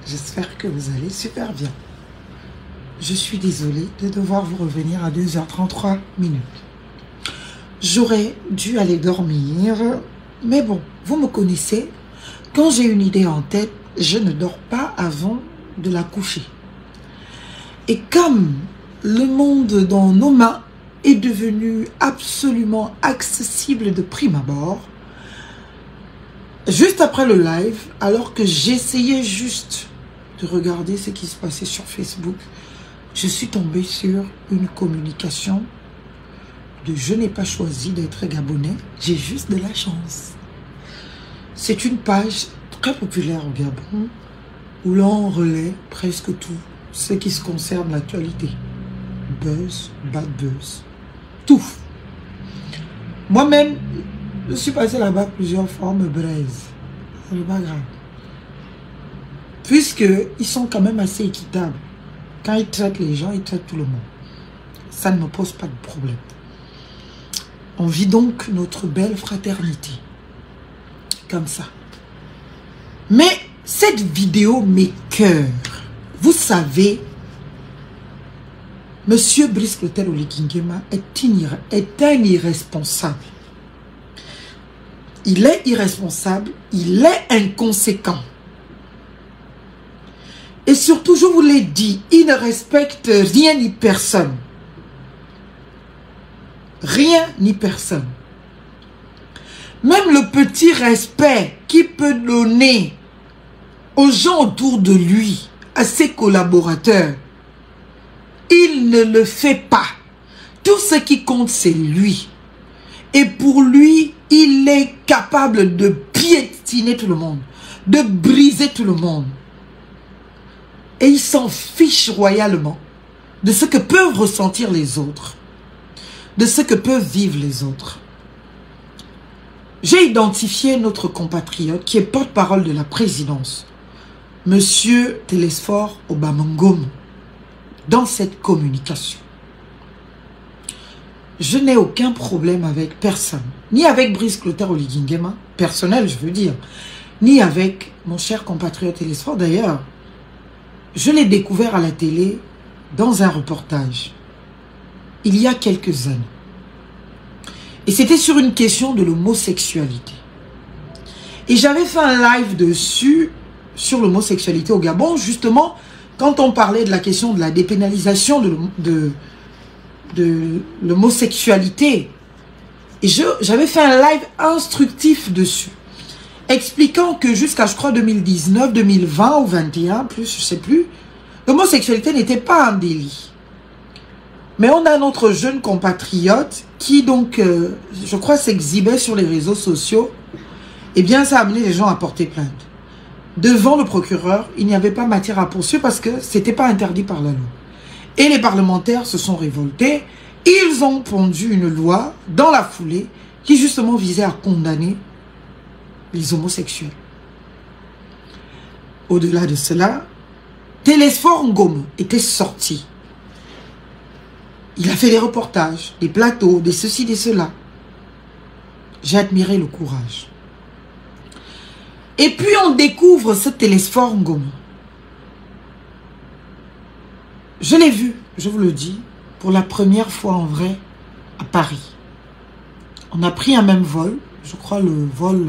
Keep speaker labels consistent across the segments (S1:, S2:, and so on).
S1: J'espère que vous allez super bien. Je suis désolée de devoir vous revenir à 2h33 minutes. J'aurais dû aller dormir, mais bon, vous me connaissez. Quand j'ai une idée en tête, je ne dors pas avant de la coucher. Et comme le monde dans nos mains est devenu absolument accessible de prime abord, juste après le live, alors que j'essayais juste de regarder ce qui se passait sur Facebook, je suis tombée sur une communication de « Je n'ai pas choisi d'être Gabonais, j'ai juste de la chance ». C'est une page très populaire au Gabon où l'on relaie presque tout ce qui se concerne l'actualité. Buzz, bad buzz, tout. Moi-même, je suis passé là-bas plusieurs fois, on me braise. Ce n'est pas grave. Puisqu'ils sont quand même assez équitables. Quand ils traitent les gens, ils traitent tout le monde. Ça ne me pose pas de problème. On vit donc notre belle fraternité. Comme ça. Mais cette vidéo m'écoeure. Vous savez, Monsieur Brice Clotaire Oligui Nguema est un irresponsable. Il est irresponsable, il est inconséquent. Et surtout, je vous l'ai dit, il ne respecte rien ni personne. Rien ni personne. Même le petit respect qu'il peut donner aux gens autour de lui, à ses collaborateurs, il ne le fait pas. Tout ce qui compte, c'est lui. Et pour lui, il est capable de piétiner tout le monde, de briser tout le monde. Et il s'en fiche royalement de ce que peuvent ressentir les autres, de ce que peuvent vivre les autres. J'ai identifié notre compatriote qui est porte-parole de la présidence, Monsieur Télésphore Obamangom, dans cette communication. Je n'ai aucun problème avec personne, ni avec Brice Clotaire Oligui Nguema, personnel je veux dire, ni avec mon cher compatriote Télésphore. D'ailleurs, je l'ai découvert à la télé dans un reportage, il y a quelques années. Et c'était sur une question de l'homosexualité. Et j'avais fait un live dessus, sur l'homosexualité au Gabon, justement, quand on parlait de la question de la dépénalisation de l'homosexualité. Et j'avais fait un live instructif dessus, expliquant que jusqu'à, je crois, 2019, 2020 ou 21, plus, je sais plus, l'homosexualité n'était pas un délit. Mais on a notre jeune compatriote qui, donc, je crois, s'exhibait sur les réseaux sociaux. Eh bien, ça a amené les gens à porter plainte. Devant le procureur, il n'y avait pas matière à poursuivre parce que ce n'était pas interdit par la loi. Et les parlementaires se sont révoltés. Ils ont pondu une loi dans la foulée qui justement visait à condamner les homosexuels. Au-delà de cela, Télésphore Ngom était sorti. Il a fait des reportages, des plateaux, des ceci, des cela. J'ai admiré le courage. Et puis on découvre ce Télésphore Ngom. Je l'ai vu, je vous le dis, pour la première fois en vrai à Paris. On a pris un même vol, je crois le vol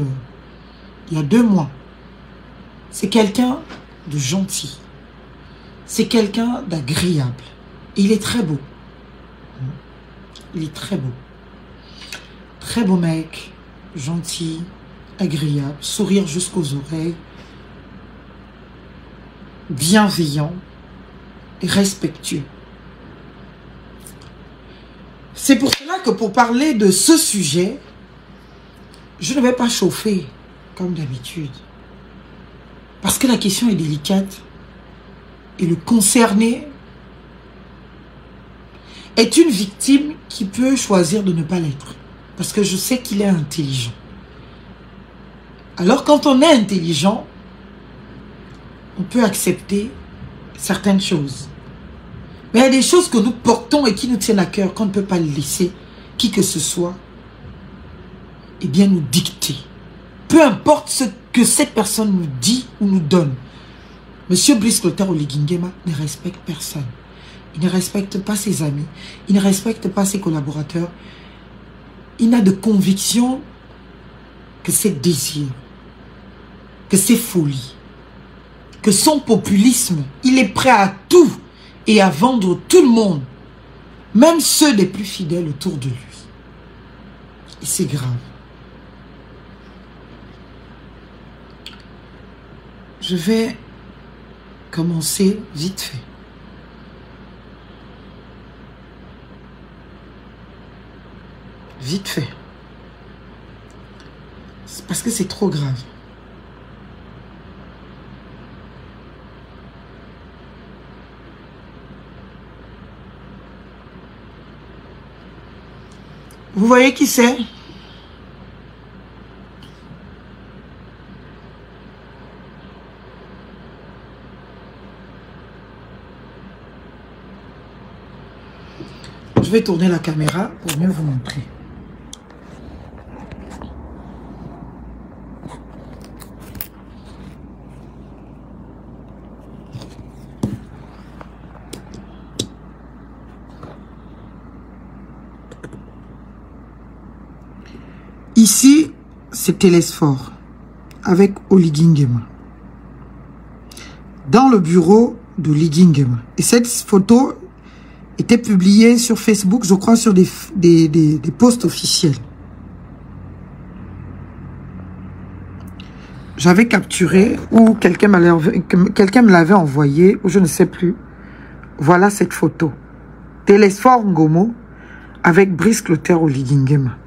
S1: il y a 2 mois. C'est quelqu'un de gentil. C'est quelqu'un d'agréable. Il est très beau. Il est très beau. Très beau mec, gentil, agréable, sourire jusqu'aux oreilles, bienveillant et respectueux. C'est pour cela que pour parler de ce sujet, je ne vais pas chauffer comme d'habitude. Parce que la question est délicate et le concerné est une victime qui peut choisir de ne pas l'être. Parce que je sais qu'il est intelligent. Alors quand on est intelligent, on peut accepter certaines choses. Mais il y a des choses que nous portons et qui nous tiennent à cœur, qu'on ne peut pas laisser qui que ce soit, eh bien nous dicter. Peu importe ce que cette personne nous dit ou nous donne. Monsieur Brice Clotaire Oligui Nguema ne respecte personne. Il ne respecte pas ses amis. Il ne respecte pas ses collaborateurs. Il n'a de conviction que ses désirs, que ses folies, que son populisme. Il est prêt à tout et à vendre tout le monde, même ceux des plus fidèles autour de lui. Et c'est grave. Je vais commencer vite fait. Vite fait. C'est parce que c'est trop grave. Vous voyez qui c'est? Je vais tourner la caméra pour mieux vous montrer. Ici, c'est Télésphore avec Oligui Nguema. Dans le bureau d'Oligui Nguema. Et cette photo était publiée sur Facebook, je crois, sur des posts officiels. J'avais capturé, ou quelqu'un me l'avait envoyé, ou je ne sais plus. Voilà cette photo. Télésphore Ngomo avec Brice Clotaire Oligui Nguema.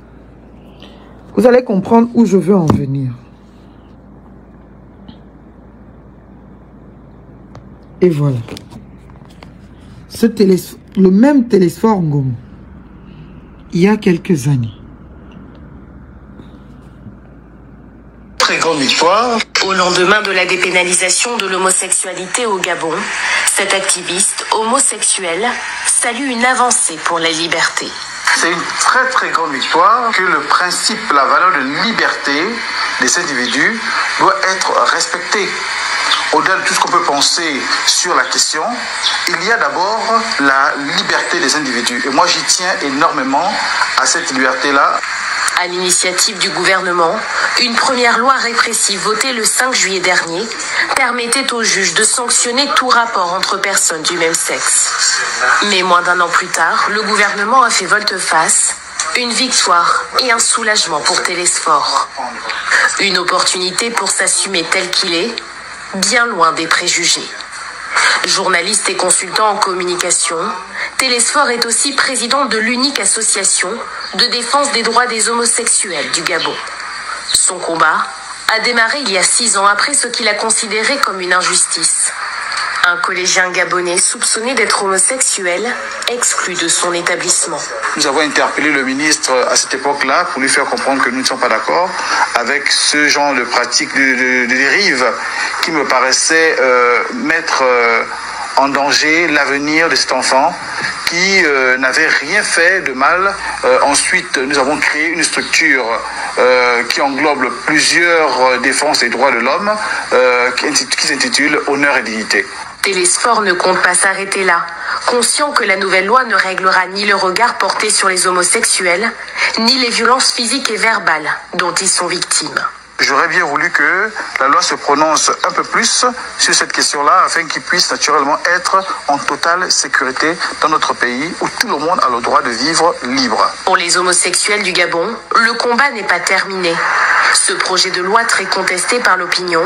S1: Vous allez comprendre où je veux en venir. Et voilà. Le même Télésphore Ngomo, il y a quelques années.
S2: Très grande victoire.
S3: Au lendemain de la dépénalisation de l'homosexualité au Gabon, cet activiste homosexuel salue une avancée pour la liberté.
S2: C'est une très très grande victoire que le principe, la valeur de liberté des individus doit être respecté. Au-delà de tout ce qu'on peut penser sur la question, il y a d'abord la liberté des individus. Et moi, j'y tiens énormément à cette liberté-là.
S3: À l'initiative du gouvernement, une première loi répressive votée le 5 juillet dernier permettait aux juges de sanctionner tout rapport entre personnes du même sexe. Mais moins d'un an plus tard, le gouvernement a fait volte-face, une victoire et un soulagement pour Télésphore. Une opportunité pour s'assumer tel qu'il est, bien loin des préjugés. Journaliste et consultant en communication, Télésphore est aussi président de l'unique association de défense des droits des homosexuels du Gabon. Son combat a démarré il y a 6 ans après ce qu'il a considéré comme une injustice. Un collégien gabonais soupçonné d'être homosexuel, exclu de son établissement.
S2: Nous avons interpellé le ministre à cette époque-là pour lui faire comprendre que nous ne sommes pas d'accord avec ce genre de pratique de dérive qui me paraissait mettre en danger l'avenir de cet enfant qui n'avait rien fait de mal. Ensuite, nous avons créé une structure qui englobe plusieurs défenses des droits de l'homme qui s'intitule Honneur et Dignité.
S3: Télésphore ne compte pas s'arrêter là, conscient que la nouvelle loi ne réglera ni le regard porté sur les homosexuels, ni les violences physiques et verbales dont ils sont victimes.
S2: J'aurais bien voulu que la loi se prononce un peu plus sur cette question-là, afin qu'ils puissent naturellement être en totale sécurité dans notre pays, où tout le monde a le droit de vivre libre.
S3: Pour les homosexuels du Gabon, le combat n'est pas terminé. Ce projet de loi très contesté par l'opinion.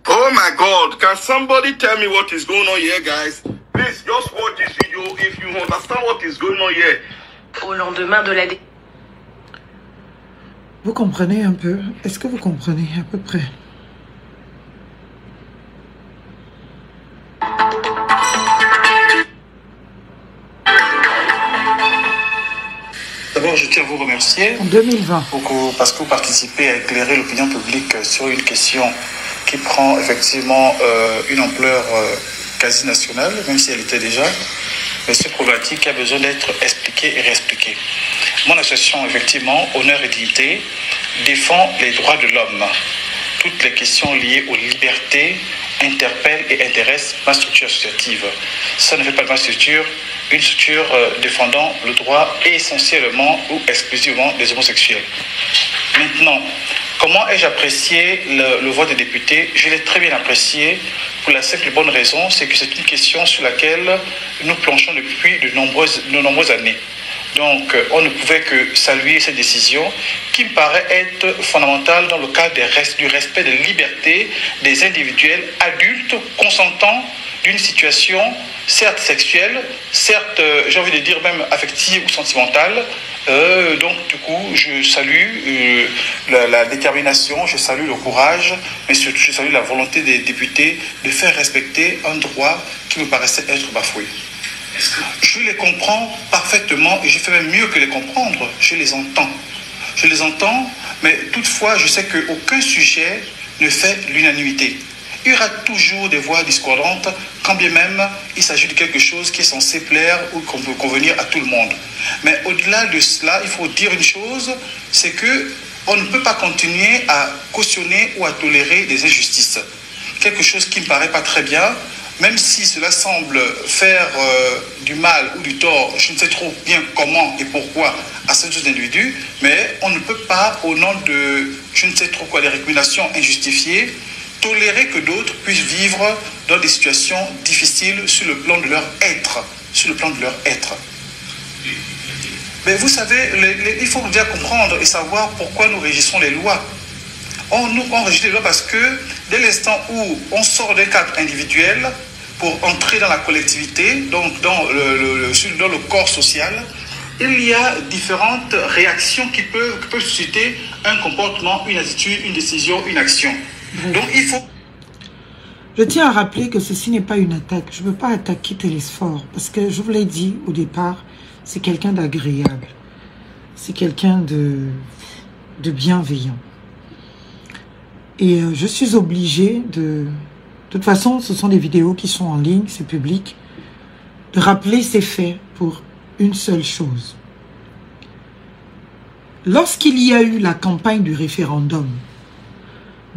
S4: Oh my God, can somebody tell me what is going on here, guys? Please, just watch this video if you understand what is going on here.
S3: Au lendemain de la...
S1: Vous comprenez un peu? Est-ce que vous comprenez à peu près?
S2: D'abord, je tiens à vous remercier.
S1: En 2020.
S2: Parce que vous participez à éclairer l'opinion publique sur une question qui prend effectivement une ampleur quasi nationale, même si elle était déjà. Mais cette problématique a besoin d'être expliquée et réexpliquée. Mon association, effectivement, Honneur et Dignité, défend les droits de l'homme. toutes les questions liées aux libertés interpellent et intéressent ma structure associative. Ça ne fait pas de ma structure une structure défendant le droit essentiellement ou exclusivement des homosexuels. Maintenant, comment ai-je apprécié le vote des députés? Je l'ai très bien apprécié pour la simple et bonne raison, c'est que c'est une question sur laquelle nous planchons depuis de nombreuses années. Donc, on ne pouvait que saluer cette décision qui me paraît être fondamentale dans le cadre du respect des libertés des individuels adultes consentants d'une situation certes sexuelle, certes, j'ai envie de dire même affective ou sentimentale. Donc, du coup, je salue la détermination, je salue le courage, mais surtout, je salue la volonté des députés de faire respecter un droit qui me paraissait être bafoué. Je les comprends parfaitement et je fais même mieux que les comprendre. Je les entends. Je les entends, mais toutefois, je sais qu'aucun sujet ne fait l'unanimité. Il y aura toujours des voix discordantes, quand bien même il s'agit de quelque chose qui est censé plaire ou qu'on peut convenir à tout le monde. Mais au-delà de cela, il faut dire une chose, c'est qu'on ne peut pas continuer à cautionner ou à tolérer des injustices. Quelque chose qui ne me paraît pas très bien, même si cela semble faire du mal ou du tort, je ne sais trop bien comment et pourquoi à ces individus, mais on ne peut pas, au nom de je ne sais trop quoi, des récriminations injustifiées, tolérer que d'autres puissent vivre dans des situations difficiles sur le plan de leur être. Mais vous savez, il faut bien comprendre et savoir pourquoi nous régissons les lois. On régit les lois parce que dès l'instant où on sort d'un cadre individuel pour entrer dans la collectivité, donc dans le corps social, il y a différentes réactions qui peuvent susciter un comportement, une attitude, une décision, une action. Donc il faut...
S1: Je tiens à rappeler que ceci n'est pas une attaque. Je ne veux pas attaquer Télésphore parce que je vous l'ai dit au départ, c'est quelqu'un d'agréable. C'est quelqu'un de bienveillant. Et je suis obligée de toute façon, ce sont des vidéos qui sont en ligne, c'est public, de rappeler ces faits pour une seule chose. Lorsqu'il y a eu la campagne du référendum,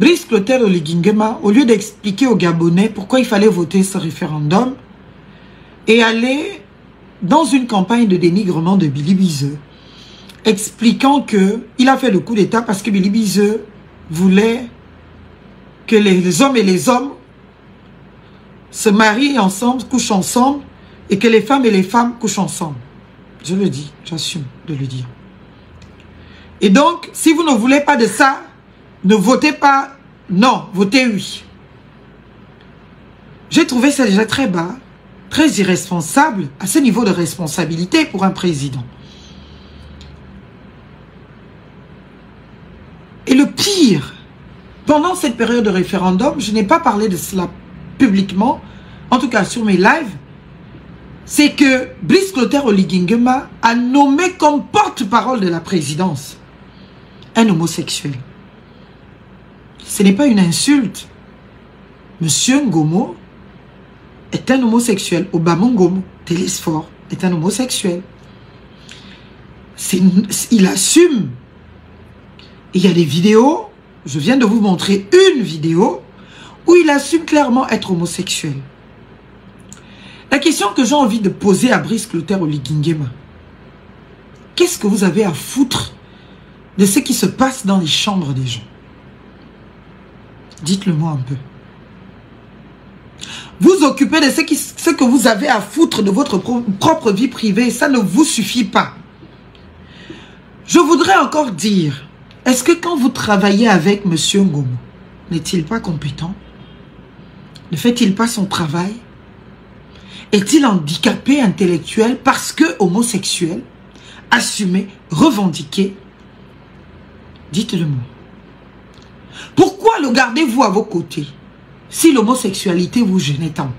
S1: Brice Clotaire Oligingema, au lieu d'expliquer aux Gabonais pourquoi il fallait voter ce référendum, est allé dans une campagne de dénigrement de Billy Bizeux, expliquant qu'il a fait le coup d'État parce que Billy Bizeux voulait que les hommes et les hommes se marient ensemble, couchent ensemble, et que les femmes et les femmes couchent ensemble. Je le dis, j'assume de le dire. Et donc, si vous ne voulez pas de ça, ne votez pas non, votez oui. J'ai trouvé ça déjà très bas, très irresponsable, à ce niveau de responsabilité pour un président. Et le pire, pendant cette période de référendum, je n'ai pas parlé de cela publiquement, en tout cas sur mes lives, c'est que Brice Clotaire Oligingema a nommé comme porte-parole de la présidence un homosexuel. Ce n'est pas une insulte. Monsieur Ngomo est un homosexuel. Obama Ngomo, Télésphore, est un homosexuel. Il assume. Il y a des vidéos, je viens de vous montrer une vidéo où il assume clairement être homosexuel. La question que j'ai envie de poser à Brice Clotaire Oligingema, qu'est-ce que vous avez à foutre de ce qui se passe dans les chambres des gens? Dites-le-moi un peu. Vous occupez de ce que vous avez à foutre de votre propre vie privée, ça ne vous suffit pas. Je voudrais encore dire, est-ce que quand vous travaillez avec M. Ngomo, n'est-il pas compétent? Ne fait-il pas son travail? Est-il handicapé intellectuel parce que homosexuel, assumé, revendiqué? Dites-le-moi. Pourquoi le gardez-vous à vos côtés si l'homosexualité vous gêne tant?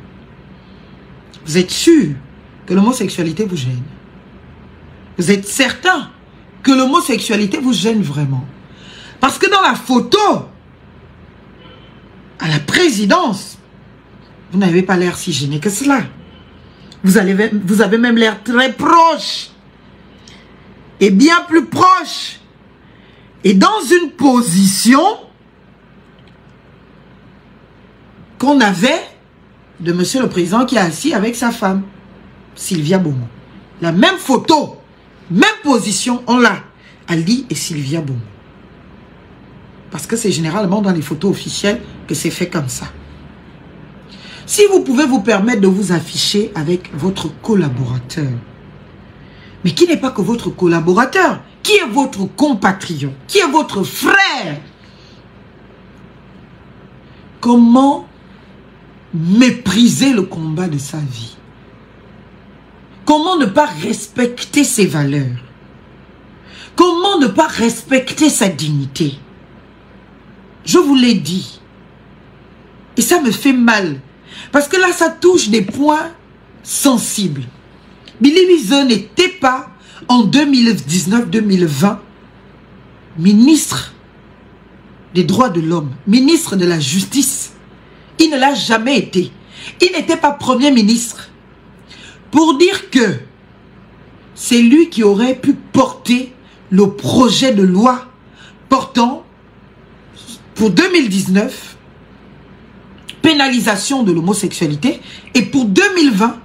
S1: Vous êtes sûr que l'homosexualité vous gêne? Vous êtes certain que l'homosexualité vous gêne vraiment? Parce que dans la photo, à la présidence, vous n'avez pas l'air si gêné que cela. Vous avez même l'air très proche. Et bien plus proche. Et dans une position qu'on avait de monsieur le président qui est assis avec sa femme, Sylvia Bomo. La même photo, même position, on l'a. Ali et Sylvia Bomo. Parce que c'est généralement dans les photos officielles que c'est fait comme ça. Si vous pouvez vous permettre de vous afficher avec votre collaborateur, mais qui n'est pas que votre collaborateur, qui est votre compatriote, qui est votre frère, comment mépriser le combat de sa vie? Comment ne pas respecter ses valeurs? Comment ne pas respecter sa dignité? Je vous l'ai dit. Et ça me fait mal. Parce que là, ça touche des points sensibles. Billy Wiese n'était pas, en 2019-2020, ministre des droits de l'homme, ministre de la justice. Il ne l'a jamais été. Il n'était pas premier ministre. Pour dire que c'est lui qui aurait pu porter le projet de loi portant pour 2019 pénalisation de l'homosexualité et pour 2020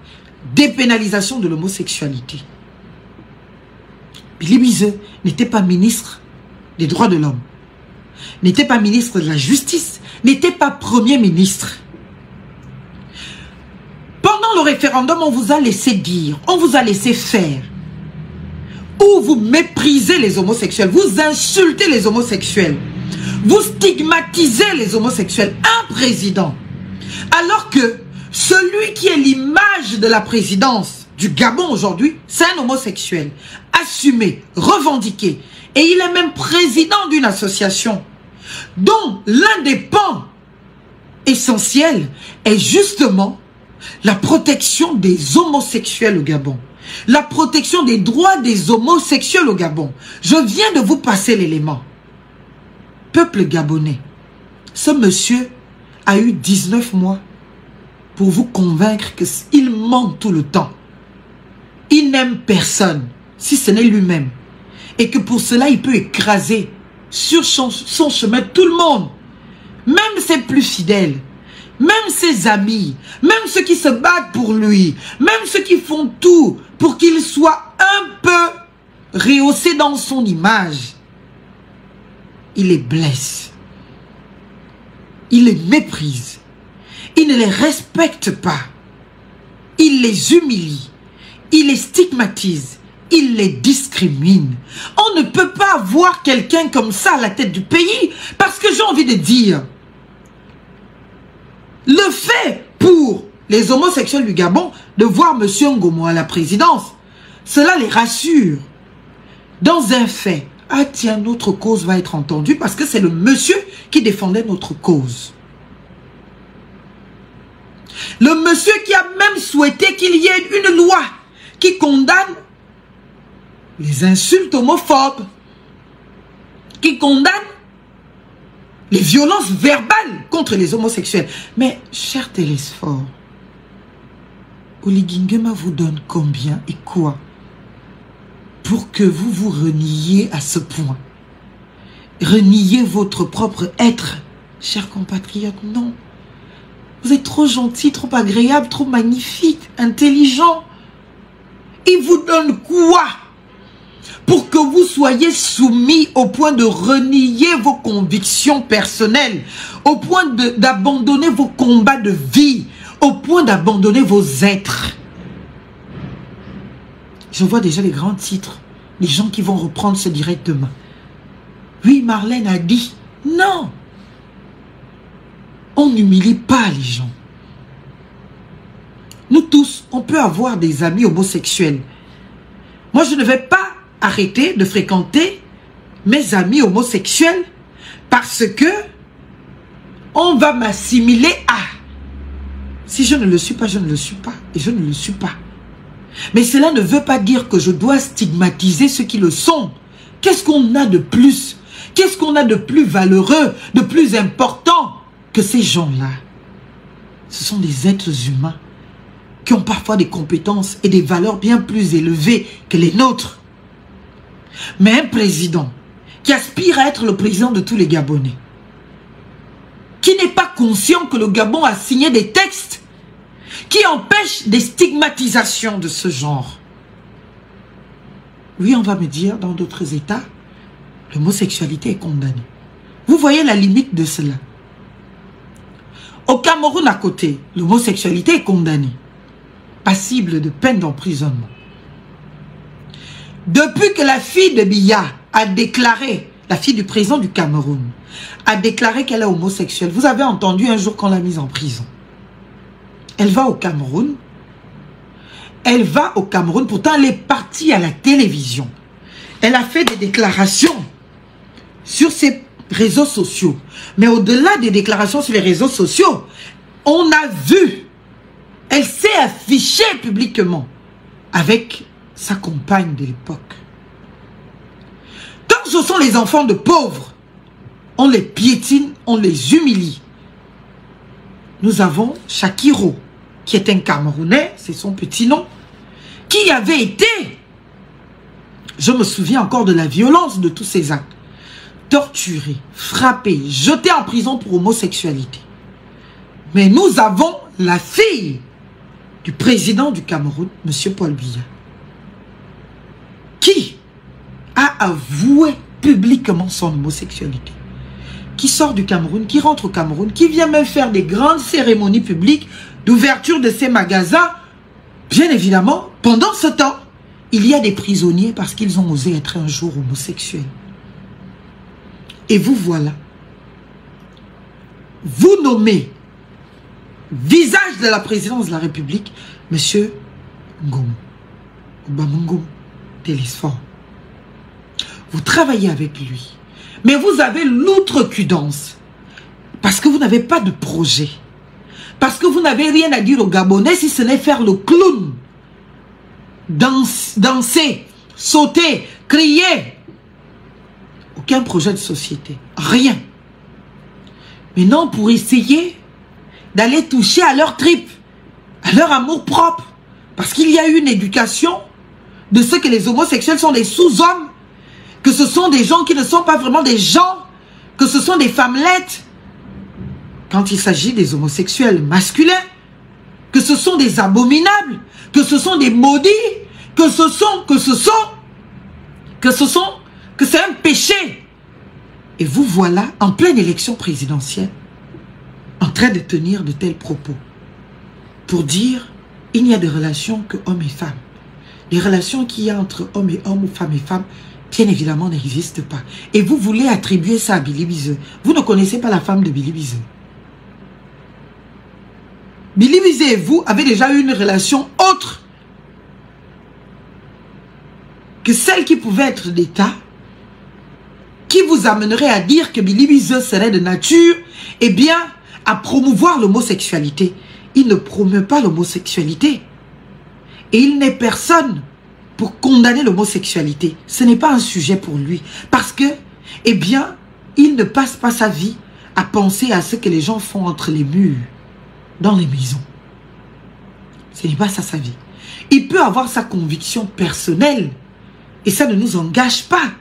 S1: dépénalisation de l'homosexualité. Billy Wiese n'était pas ministre des droits de l'homme, n'était pas ministre de la justice, n'était pas premier ministre. Pendant le référendum, on vous a laissé dire, on vous a laissé faire, où vous méprisez les homosexuels, vous insultez les homosexuels, vous stigmatisez les homosexuels. Un président, alors que celui qui est l'image de la présidence du Gabon aujourd'hui, c'est un homosexuel, assumé, revendiqué, et il est même président d'une association dont l'un des pans essentiels est justement la protection des homosexuels au Gabon. La protection des droits des homosexuels au Gabon. Je viens de vous passer l'élément. Peuple gabonais, ce monsieur a eu 19 mois pour vous convaincre qu'il ment tout le temps. Il n'aime personne, si ce n'est lui-même. Et que pour cela, il peut écraser sur son chemin tout le monde. Même ses plus fidèles. Même ses amis, même ceux qui se battent pour lui, même ceux qui font tout pour qu'il soit un peu rehaussé dans son image. Il les blesse. Il les méprise. Il ne les respecte pas. Il les humilie. Il les stigmatise. Il les discrimine. On ne peut pas avoir quelqu'un comme ça à la tête du pays parce que j'ai envie de dire, le fait pour les homosexuels du Gabon de voir M. Ngomo à la présidence, cela les rassure. Dans un fait, ah tiens, notre cause va être entendue parce que c'est le monsieur qui défendait notre cause. Le monsieur qui a même souhaité qu'il y ait une loi qui condamne les insultes homophobes, qui condamne les violences verbales contre les homosexuels. Mais, cher Télésphore, Oligingema vous donne combien et quoi pour que vous vous reniez à ce point? Reniez votre propre être, chers compatriotes, non. Vous êtes trop gentil, trop agréable, trop magnifique, intelligent. Il vous donne quoi pour que vous soyez soumis au point de renier vos convictions personnelles, au point d'abandonner vos combats de vie, au point d'abandonner vos êtres? Je vois déjà les grands titres, les gens qui vont reprendre ce direct demain. Oui, Marlène a dit, non. On n'humilie pas les gens. Nous tous, on peut avoir des amis homosexuels. Moi, je ne vais pas arrêter de fréquenter mes amis homosexuels parce que on va m'assimiler à. Si je ne le suis pas, je ne le suis pas. Et je ne le suis pas. Mais cela ne veut pas dire que je dois stigmatiser ceux qui le sont. Qu'est-ce qu'on a de plus? Qu'est-ce qu'on a de plus valeureux, de plus important que ces gens-là? Ce sont des êtres humains qui ont parfois des compétences et des valeurs bien plus élevées que les nôtres. Mais un président qui aspire à être le président de tous les Gabonais, qui n'est pas conscient que le Gabon a signé des textes qui empêchent des stigmatisations de ce genre. Oui, on va me dire, dans d'autres États, l'homosexualité est condamnée. Vous voyez la limite de cela. Au Cameroun à côté, l'homosexualité est condamnée, passible de peine d'emprisonnement. Depuis que la fille de Biya a déclaré, la fille du président du Cameroun, a déclaré qu'elle est homosexuelle, vous avez entendu un jour qu'on l'a mise en prison. Elle va au Cameroun. Elle va au Cameroun, pourtant elle est partie à la télévision. Elle a fait des déclarations sur ses réseaux sociaux. Mais au-delà des déclarations sur les réseaux sociaux, on a vu, elle s'est affichée publiquement avec sa compagne de l'époque. Quand ce sont les enfants de pauvres, on les piétine, on les humilie. Nous avons Shakiro, qui est un Camerounais, c'est son petit nom, qui avait été, je me souviens encore de la violence de tous ces actes, torturé, frappé, jeté en prison pour homosexualité. Mais nous avons la fille du président du Cameroun, M. Paul Biya, qui a avoué publiquement son homosexualité, qui sort du Cameroun, qui rentre au Cameroun, qui vient même faire des grandes cérémonies publiques d'ouverture de ses magasins. Bien évidemment, pendant ce temps, il y a des prisonniers parce qu'ils ont osé être un jour homosexuels. Et vous voilà. Vous nommez visage de la présidence de la République, M. Ngomo, Obamungo Télésphore. Vous travaillez avec lui. Mais vous avez l'outrecuidance. Parce que vous n'avez pas de projet. Parce que vous n'avez rien à dire aux Gabonais si ce n'est faire le clown. Danser, sauter, crier. Aucun projet de société. Rien. Mais non, pour essayer d'aller toucher à leur tripes, à leur amour propre. Parce qu'il y a eu une éducation de ce que les homosexuels sont des sous-hommes, que ce sont des gens qui ne sont pas vraiment des gens, que ce sont des femmelettes. Quand il s'agit des homosexuels masculins, que ce sont des abominables, que ce sont des maudits, que c'est un péché. Et vous voilà en pleine élection présidentielle, en train de tenir de tels propos, pour dire il n'y a de relations que hommes et femmes. Les relations qu'il y a entre hommes et hommes ou femmes et femmes, bien évidemment, n'existent pas. Et vous voulez attribuer ça à Billy Bizeux. Vous ne connaissez pas la femme de Billy Bizeux. Billy Bizeux et vous avez déjà eu une relation autre que celle qui pouvait être d'État, qui vous amènerait à dire que Billy Bizeux serait de nature, eh bien, à promouvoir l'homosexualité. Il ne promeut pas l'homosexualité. Et il n'est personne pour condamner l'homosexualité. Ce n'est pas un sujet pour lui. Parce que, eh bien, il ne passe pas sa vie à penser à ce que les gens font entre les murs, dans les maisons. Ce n'est pas ça sa vie. Il peut avoir sa conviction personnelle. Et ça ne nous engage pas.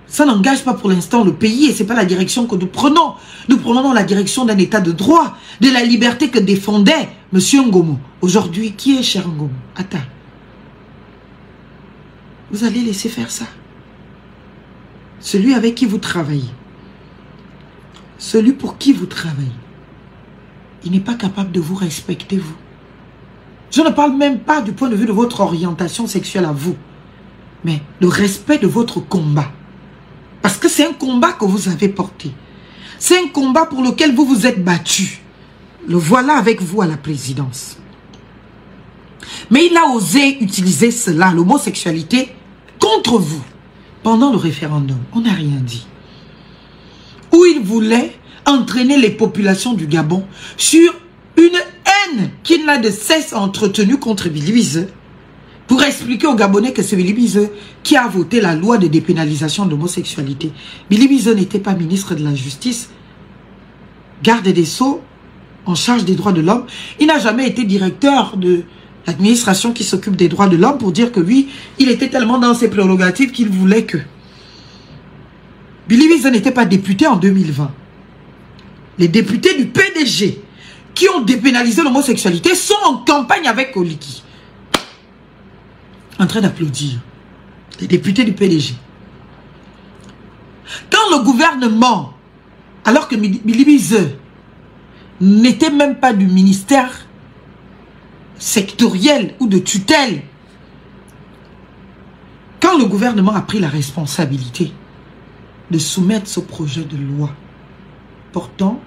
S1: Ça n'engage pas pour l'instant le pays et ce n'est pas la direction que nous prenons. Nous prenons dans la direction d'un état de droit, de la liberté que défendait M. Ngomo. Aujourd'hui, qui est cher Ngomo? Attends. Vous allez laisser faire ça. Celui avec qui vous travaillez, celui pour qui vous travaillez, il n'est pas capable de vous respecter, vous. Je ne parle même pas du point de vue de votre orientation sexuelle à vous, mais le respect de votre combat. Parce que c'est un combat que vous avez porté. C'est un combat pour lequel vous vous êtes battu. Le voilà avec vous à la présidence. Mais il a osé utiliser cela, l'homosexualité, contre vous. Pendant le référendum, on n'a rien dit. Où il voulait entraîner les populations du Gabon sur une haine qu'il n'a de cesse entretenue contre Billy Bizeux, pour expliquer aux Gabonais que c'est Billy Bizeux qui a voté la loi de dépénalisation de l'homosexualité. Billy Bizeux n'était pas ministre de la Justice, garde des Sceaux, en charge des droits de l'homme. Il n'a jamais été directeur de l'administration qui s'occupe des droits de l'homme pour dire que lui, il était tellement dans ses prérogatives qu'il voulait que... Billy Bizeux n'était pas député en 2020. les députés du PDG qui ont dépénalisé l'homosexualité sont en campagne avec Oliki. En train d'applaudir. Les députés du PDG. Quand le gouvernement, alors que Bilibize n'était même pas du ministère sectoriel ou de tutelle, quand le gouvernement a pris la responsabilité de soumettre ce projet de loi portant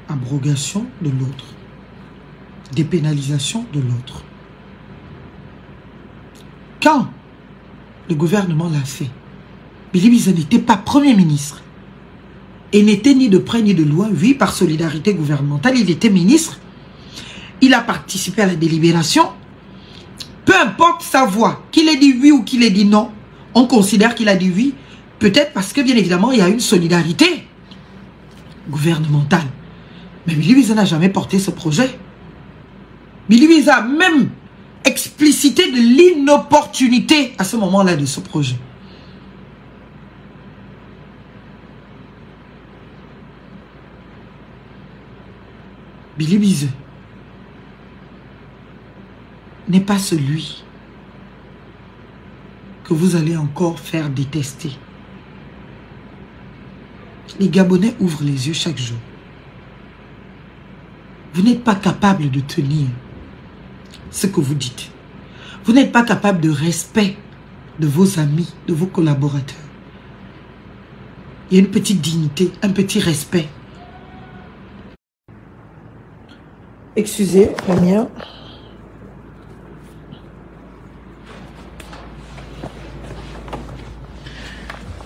S1: abrogation de l'autre, dépénalisation de l'autre, quand le gouvernement l'a fait, Bilibize n'était pas Premier ministre et n'était ni de près ni de loin, oui, par solidarité gouvernementale, il était ministre, il a participé à la délibération, peu importe sa voix, qu'il ait dit oui ou qu'il ait dit non, on considère qu'il a dit oui, peut-être parce que bien évidemment il y a une solidarité gouvernementale. Mais Bilibize n'a jamais porté ce projet. Bilibize a même explicité de l'inopportunité à ce moment-là de ce projet. Bilibize n'est pas celui que vous allez encore faire détester. Les Gabonais ouvrent les yeux chaque jour. Vous n'êtes pas capable de tenir ce que vous dites. Vous n'êtes pas capable de respect de vos amis, de vos collaborateurs. Il y a une petite dignité, un petit respect. Excusez, première.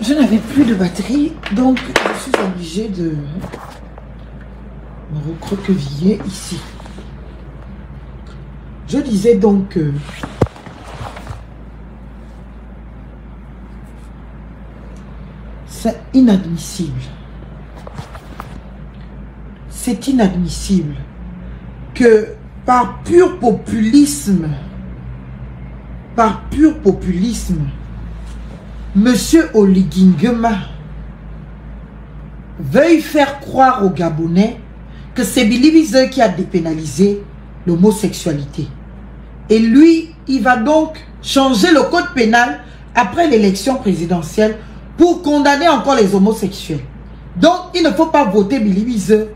S1: Je n'avais plus de batterie, donc je suis obligée de me recroqueviller ici. Je disais donc que c'est inadmissible. C'est inadmissible que par pur populisme, Monsieur Oligui Nguema veuille faire croire aux Gabonais que c'est Bilibize qui a dépénalisé l'homosexualité. Et lui, il va donc changer le code pénal après l'élection présidentielle pour condamner encore les homosexuels. Donc, il ne faut pas voter Bilibize.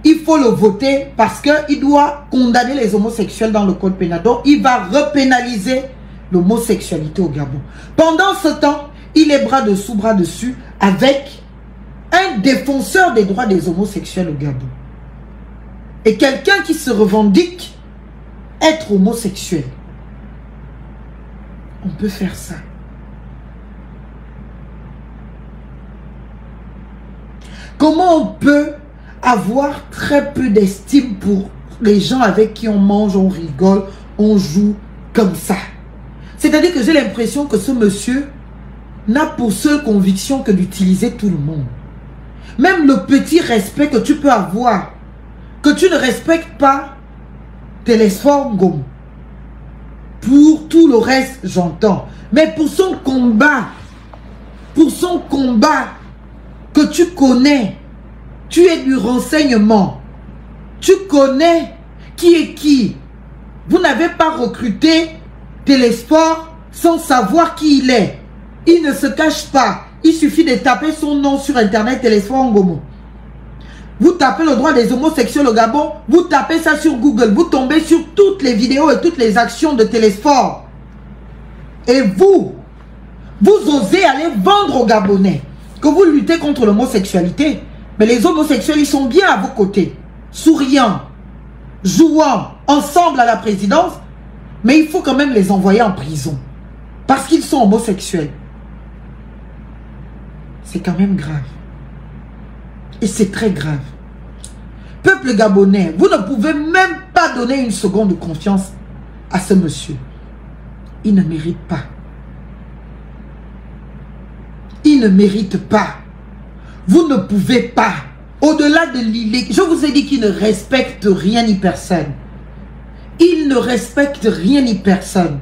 S1: Il faut le voter parce qu'il doit condamner les homosexuels dans le code pénal. Donc, il va repénaliser l'homosexualité au Gabon. Pendant ce temps, il est bras dessous, bras dessus avec un défenseur des droits des homosexuels au Gabon. Et quelqu'un qui se revendique être homosexuel. On peut faire ça. Comment on peut avoir très peu d'estime pour les gens avec qui on mange, on rigole, on joue comme ça? C'est-à-dire que j'ai l'impression que ce monsieur n'a pour seule conviction que d'utiliser tout le monde. Même le petit respect que tu peux avoir, que tu ne respectes pas Télésphore Ngom. Pour tout le reste, j'entends. Mais pour son combat que tu connais, tu es du renseignement, tu connais qui est qui. Vous n'avez pas recruté Télésphore sans savoir qui il est. Il ne se cache pas. Il suffit de taper son nom sur internet, Télésphore Ngom. Vous tapez le droit des homosexuels au Gabon, vous tapez ça sur Google, vous tombez sur toutes les vidéos et toutes les actions de Télésphore. Et vous osez aller vendre aux Gabonais que vous luttez contre l'homosexualité. Mais les homosexuels, ils sont bien à vos côtés, souriant, jouant ensemble à la présidence. Mais il faut quand même les envoyer en prison parce qu'ils sont homosexuels. C'est quand même grave. Et c'est très grave. Peuple gabonais, vous ne pouvez même pas donner une seconde de confiance à ce monsieur. Il ne mérite pas. Il ne mérite pas. Vous ne pouvez pas. Au-delà de l'illégalité, je vous ai dit qu'il ne respecte rien ni personne. Il ne respecte rien ni personne.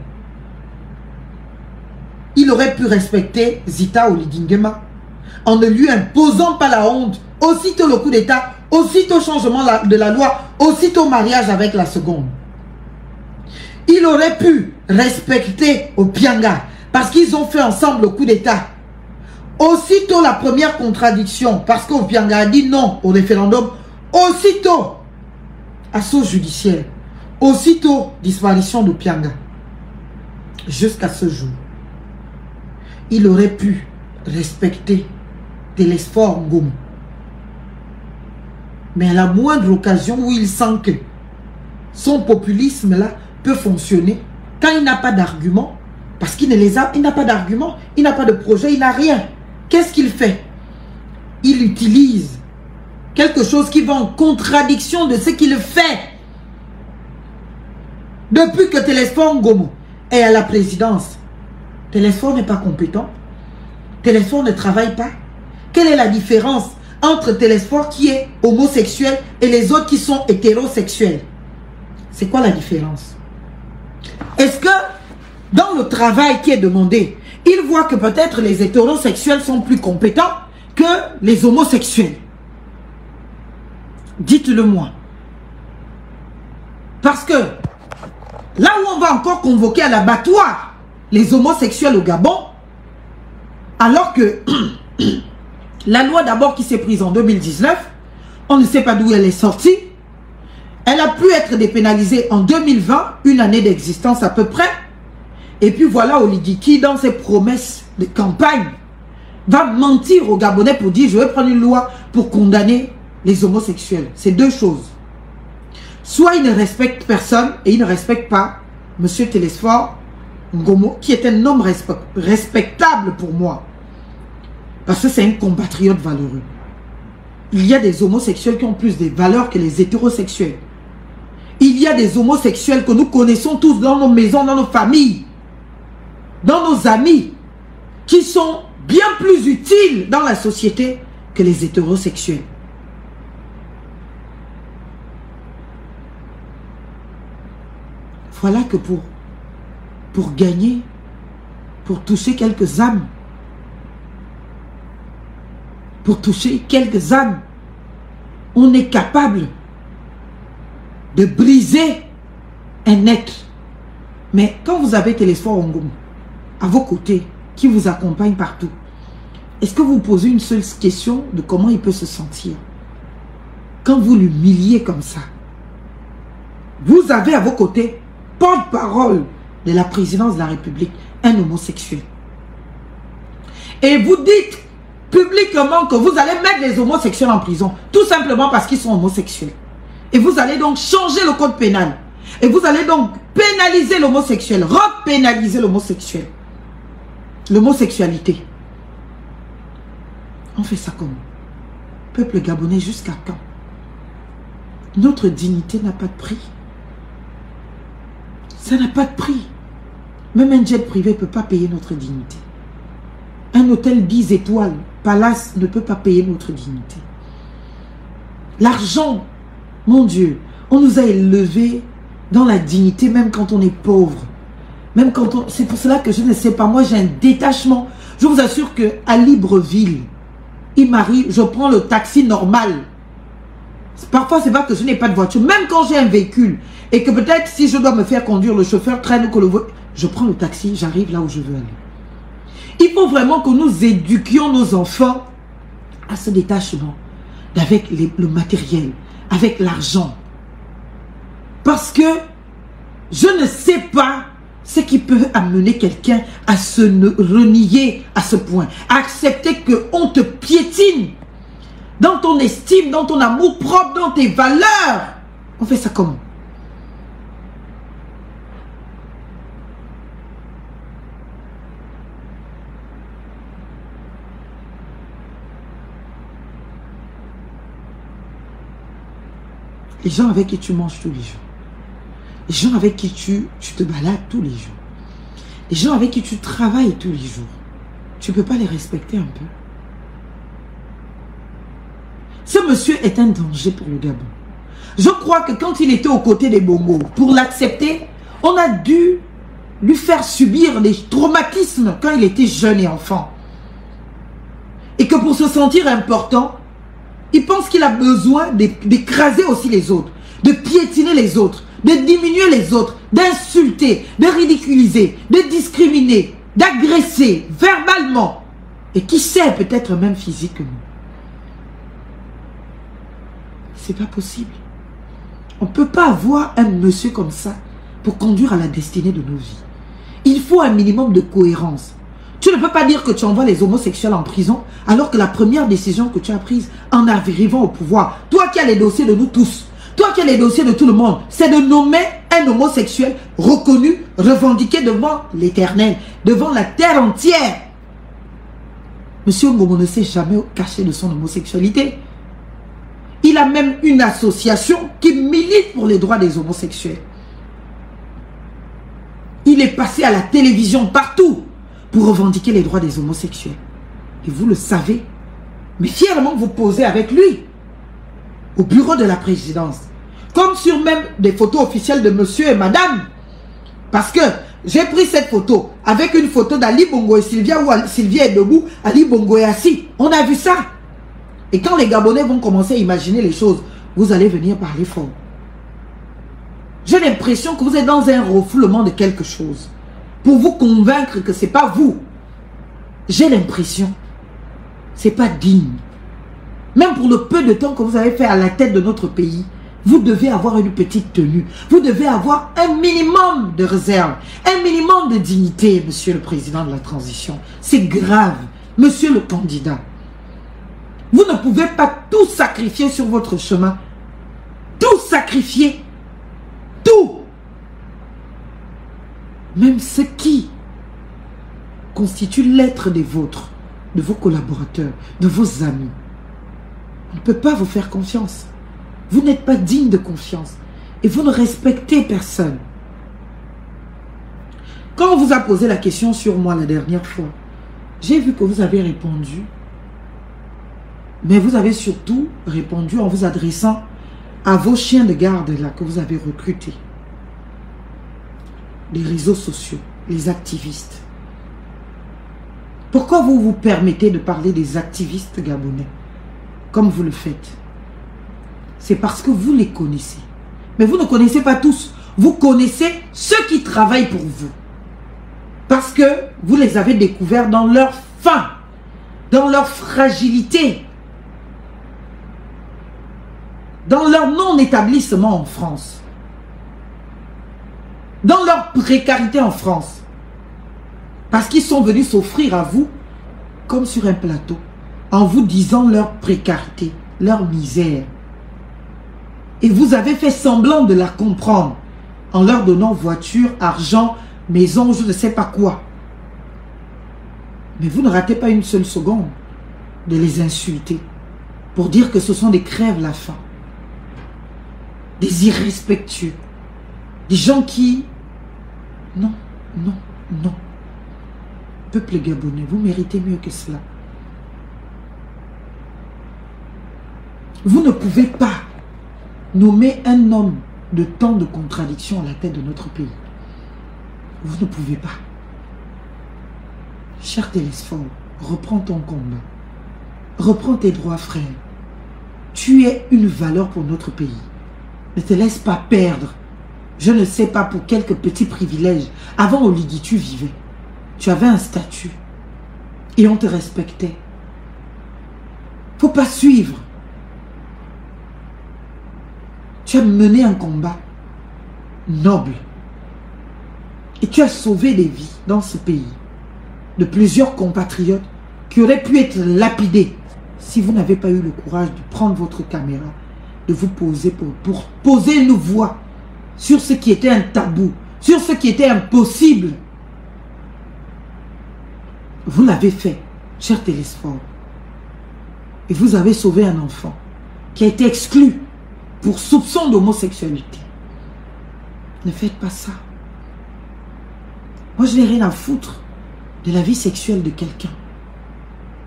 S1: Il aurait pu respecter Zita Oligui Nguema en ne lui imposant pas la honte aussitôt le coup d'État, aussitôt changement de la loi, aussitôt mariage avec la seconde. Il aurait pu respecter Obianga parce qu'ils ont fait ensemble le coup d'État. Aussitôt la première contradiction, parce qu'Obianga a dit non au référendum, aussitôt assaut judiciaire, aussitôt disparition d'Obianga. Jusqu'à ce jour, il aurait pu respecter Télésphore Ngom. Mais à la moindre occasion où il sent que son populisme là peut fonctionner, quand il n'a pas d'argument, parce qu'il ne les a, il n'a pas d'argument, il n'a pas de projet, il n'a rien. Qu'est-ce qu'il fait? Il utilise quelque chose qui va en contradiction de ce qu'il fait. Depuis que Télésphore Ngom est à la présidence, Télésphore n'est pas compétent. Télésphore ne travaille pas. Quelle est la différence entre Télésphore qui est homosexuel et les autres qui sont hétérosexuels? C'est quoi la différence? Est-ce que dans le travail qui est demandé, il voit que peut-être les hétérosexuels sont plus compétents que les homosexuels? Dites-le moi. Parce que là où on va encore convoquer à l'abattoir les homosexuels au Gabon, alors que la loi d'abord qui s'est prise en 2019, on ne sait pas d'où elle est sortie, elle a pu être dépénalisée en 2020, une année d'existence à peu près, et puis voilà Olidi qui, dans ses promesses de campagne, va mentir aux Gabonais pour dire je vais prendre une loi pour condamner les homosexuels. C'est deux choses. Soit il ne respecte personne et il ne respecte pas M. Télésphore Ngom, qui est un homme respectable pour moi. Parce que c'est un compatriote valeureux. Il y a des homosexuels qui ont plus de valeurs que les hétérosexuels. Il y a des homosexuels que nous connaissons tous dans nos maisons, dans nos familles, dans nos amis, qui sont bien plus utiles dans la société que les hétérosexuels. Voilà que pour gagner, pour toucher quelques âmes, on est capable de briser un être. Mais quand vous avez Télésphore Ngom à vos côtés, qui vous accompagne partout, est-ce que vous posez une seule question de comment il peut se sentir quand vous l'humiliez comme ça? Vous avez à vos côtés porte-parole de la présidence de la République, un homosexuel. Et vous dites publiquement que vous allez mettre les homosexuels en prison, tout simplement parce qu'ils sont homosexuels. Et vous allez donc changer le code pénal. Et vous allez donc pénaliser l'homosexuel, repénaliser l'homosexuel. L'homosexualité. On fait ça comment? Peuple gabonais, jusqu'à quand? Notre dignité n'a pas de prix. Ça n'a pas de prix. Même un jet privé ne peut pas payer notre dignité. Un hôtel 10 étoiles, palace, ne peut pas payer notre dignité. L'argent, mon Dieu, on nous a élevés dans la dignité, même quand on est pauvre. Même quand on... C'est pour cela que je ne sais pas, moi j'ai un détachement. Je vous assure qu'à Libreville, il m'arrive, je prends le taxi normal. Parfois, c'est pas que je n'ai pas de voiture. Même quand j'ai un véhicule, et que peut-être si je dois me faire conduire, le chauffeur traîne que le voiture, je prends le taxi, j'arrive là où je veux aller. Il faut vraiment que nous éduquions nos enfants à ce détachement avec le matériel, avec l'argent. Parce que je ne sais pas ce qui peut amener quelqu'un à se renier à ce point, à accepter qu'on te piétine dans ton estime, dans ton amour propre, dans tes valeurs. On fait ça comment? Les gens avec qui tu manges tous les jours. Les gens avec qui tu te balades tous les jours. Les gens avec qui tu travailles tous les jours. Tu ne peux pas les respecter un peu. Ce monsieur est un danger pour le Gabon. Je crois que quand il était aux côtés des Bongo, pour l'accepter, on a dû lui faire subir des traumatismes quand il était jeune et enfant. Et que pour se sentir important, Il pense qu'il a besoin d'écraser aussi les autres, de piétiner les autres, de diminuer les autres, d'insulter, de ridiculiser, de discriminer, d'agresser verbalement. Et qui sait, peut-être même physiquement. C'est pas possible. On ne peut pas avoir un monsieur comme ça pour conduire à la destinée de nos vies. Il faut un minimum de cohérence. Tu ne peux pas dire que tu envoies les homosexuels en prison alors que la première décision que tu as prise en arrivant au pouvoir, toi qui as les dossiers de nous tous, toi qui as les dossiers de tout le monde, c'est de nommer un homosexuel reconnu, revendiqué devant l'Éternel, devant la terre entière. Monsieur Ngoma ne s'est jamais caché de son homosexualité. Il a même une association qui milite pour les droits des homosexuels. Il est passé à la télévision partout pour revendiquer les droits des homosexuels. Et vous le savez. Mais fièrement vous posez avec lui au bureau de la présidence. Comme sur même des photos officielles de monsieur et madame. Parce que j'ai pris cette photo avec une photo d'Ali Bongo et Sylvia, où Sylvia est debout, Ali Bongo est assis. On a vu ça. Et quand les Gabonais vont commencer à imaginer les choses, vous allez venir parler fort. J'ai l'impression que vous êtes dans un refoulement de quelque chose. Pour vous convaincre que ce n'est pas vous. J'ai l'impression. Ce n'est pas digne. Même pour le peu de temps que vous avez fait à la tête de notre pays, vous devez avoir une petite tenue. Vous devez avoir un minimum de réserve. Un minimum de dignité, monsieur le président de la transition. C'est grave, monsieur le candidat. Vous ne pouvez pas tout sacrifier sur votre chemin. Tout sacrifier. Tout. Même ce qui constitue l'être des vôtres, de vos collaborateurs, de vos amis. On ne peut pas vous faire confiance. Vous n'êtes pas digne de confiance. Et vous ne respectez personne. Quand on vous a posé la question sur moi la dernière fois, j'ai vu que vous avez répondu. Mais vous avez surtout répondu en vous adressant à vos chiens de garde là que vous avez recrutés. Les réseaux sociaux, les activistes. Pourquoi vous vous permettez de parler des activistes gabonais comme vous le faites? C'est parce que vous les connaissez. Mais vous ne connaissez pas tous. Vous connaissez ceux qui travaillent pour vous. Parce que vous les avez découverts dans leur faim, dans leur fragilité, dans leur non-établissement en France, dans leur précarité en France. Parce qu'ils sont venus s'offrir à vous comme sur un plateau, en vous disant leur précarité, leur misère. Et vous avez fait semblant de la comprendre en leur donnant voiture, argent, maison, je ne sais pas quoi. Mais vous ne ratez pas une seule seconde de les insulter pour dire que ce sont des crèves-la-faim, des irrespectueux, des gens qui... Non, non, non. Peuple gabonais, vous méritez mieux que cela. Vous ne pouvez pas nommer un homme de tant de contradictions à la tête de notre pays. Vous ne pouvez pas. Cher Télésphore, reprends ton combat. Reprends tes droits, frère. Tu es une valeur pour notre pays. Ne te laisse pas perdre. Je ne sais pas pour quelques petits privilèges. Avant Oligui, tu vivais. Tu avais un statut. Et on te respectait. Faut pas suivre. Tu as mené un combat noble. Et tu as sauvé des vies dans ce pays. De plusieurs compatriotes qui auraient pu être lapidés si vous n'avez pas eu le courage de prendre votre caméra, de vous poser pour poser une voix sur ce qui était un tabou, sur ce qui était impossible. Vous l'avez fait, cher Télésphore. Et vous avez sauvé un enfant qui a été exclu pour soupçon d'homosexualité. Ne faites pas ça. Moi, je n'ai rien à foutre de la vie sexuelle de quelqu'un.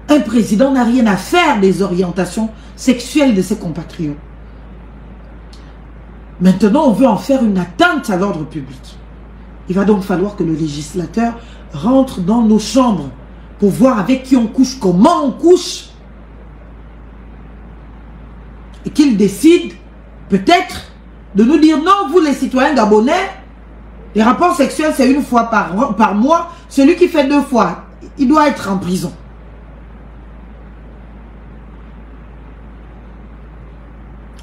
S1: Un président n'a rien à faire des orientations sexuelles de ses compatriotes. Maintenant, on veut en faire une atteinte à l'ordre public. Il va donc falloir que le législateur rentre dans nos chambres pour voir avec qui on couche, comment on couche. et qu'il décide peut-être de nous dire non, vous les citoyens gabonais, les rapports sexuels c'est une fois par mois, celui qui fait 2 fois, il doit être en prison.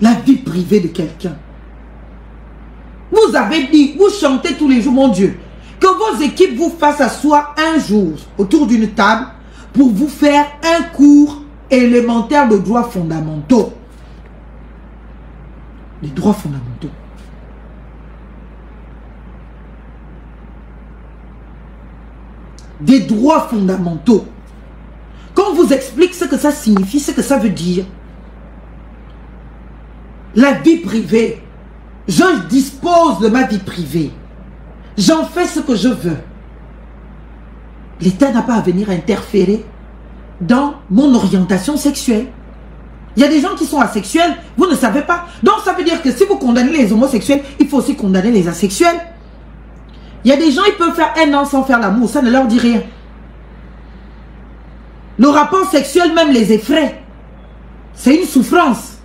S1: La vie privée de quelqu'un. Vous avez dit, vous chantez tous les jours, mon Dieu, que vos équipes vous fassent asseoir un jour autour d'une table pour vous faire un cours élémentaire de droits fondamentaux. Les droits fondamentaux. Des droits fondamentaux. Quand on vous explique ce que ça signifie, ce que ça veut dire, la vie privée, je dispose de ma vie privée. J'en fais ce que je veux. L'État n'a pas à venir interférer dans mon orientation sexuelle. Il y a des gens qui sont asexuels, vous ne savez pas. Donc ça veut dire que si vous condamnez les homosexuels, il faut aussi condamner les asexuels. Il y a des gens, ils peuvent faire 1 an sans faire l'amour, ça ne leur dit rien. Le rapport sexuel même les effraie. C'est une souffrance.